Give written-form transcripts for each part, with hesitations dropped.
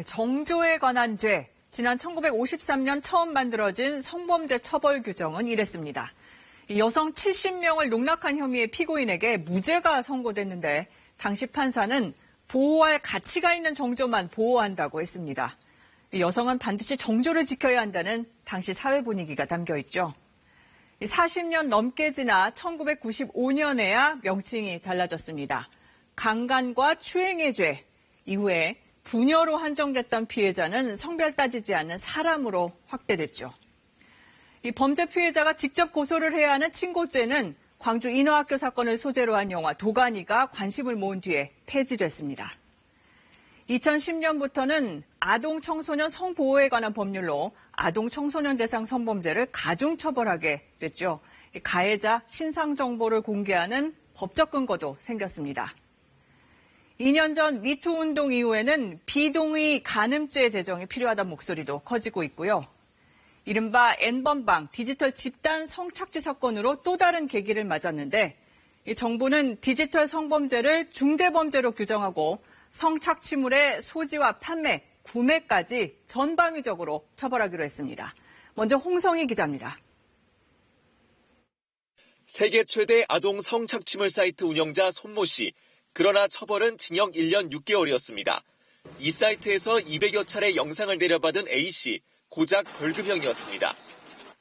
정조에 관한 죄, 지난 1953년 처음 만들어진 성범죄 처벌 규정은 이랬습니다. 여성 70명을 농락한 혐의의 피고인에게 무죄가 선고됐는데 당시 판사는 보호할 가치가 있는 정조만 보호한다고 했습니다. 여성은 반드시 정조를 지켜야 한다는 당시 사회 분위기가 담겨 있죠. 40년 넘게 지나 1995년에야 명칭이 달라졌습니다. 강간과 추행의 죄 이후에 부녀로 한정됐던 피해자는 성별 따지지 않는 사람으로 확대됐죠. 이 범죄 피해자가 직접 고소를 해야 하는 친고죄는 광주 인어학교 사건을 소재로 한 영화 도가니가 관심을 모은 뒤에 폐지됐습니다. 2010년부터는 아동 청소년 성보호에 관한 법률로 아동 청소년 대상 성범죄를 가중처벌하게 됐죠. 가해자 신상 정보를 공개하는 법적 근거도 생겼습니다. 2년 전 미투 운동 이후에는 비동의 간음죄 제정이 필요하다는 목소리도 커지고 있고요. 이른바 N번방 디지털 집단 성착취 사건으로 또 다른 계기를 맞았는데 이 정부는 디지털 성범죄를 중대범죄로 규정하고 성착취물의 소지와 판매, 구매까지 전방위적으로 처벌하기로 했습니다. 먼저 홍성희 기자입니다. 세계 최대 아동 성착취물 사이트 운영자 손모 씨. 그러나 처벌은 징역 1년 6개월이었습니다. 이 사이트에서 200여 차례 영상을 내려받은 A씨, 고작 벌금형이었습니다.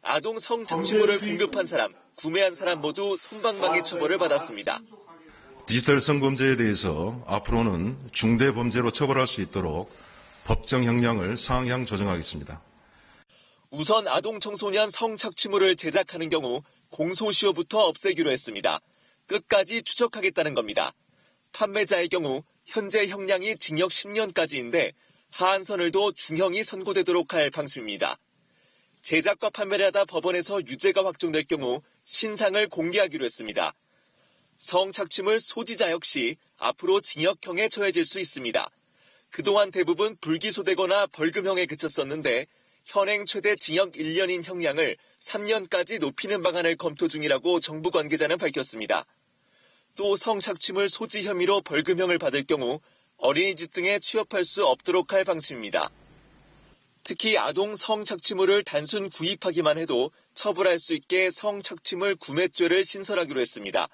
아동 성착취물을 공급한 사람, 구매한 사람 모두 솜방망이 처벌을 받았습니다. 디지털 성범죄에 대해서 앞으로는 중대범죄로 처벌할 수 있도록 법정 형량을 상향 조정하겠습니다. 우선 아동 청소년 성착취물을 제작하는 경우 공소시효부터 없애기로 했습니다. 끝까지 추적하겠다는 겁니다. 판매자의 경우 현재 형량이 징역 10년까지인데 하한선을 둬 중형이 선고되도록 할 방침입니다. 제작과 판매를 하다 법원에서 유죄가 확정될 경우 신상을 공개하기로 했습니다. 성착취물 소지자 역시 앞으로 징역형에 처해질 수 있습니다. 그동안 대부분 불기소되거나 벌금형에 그쳤었는데 현행 최대 징역 1년인 형량을 3년까지 높이는 방안을 검토 중이라고 정부 관계자는 밝혔습니다. 또 성착취물 소지 혐의로 벌금형을 받을 경우 어린이집 등에 취업할 수 없도록 할 방침입니다. 특히 아동 성착취물을 단순 구입하기만 해도 처벌할 수 있게 성착취물 구매죄를 신설하기로 했습니다.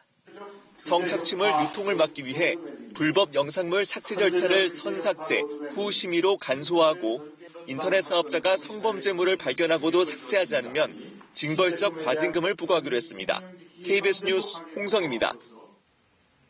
성착취물 유통을 막기 위해 불법 영상물 삭제 절차를 선삭제, 후심의로 간소화하고 인터넷 사업자가 성범죄물을 발견하고도 삭제하지 않으면 징벌적 과징금을 부과하기로 했습니다. KBS 뉴스 홍성입니다.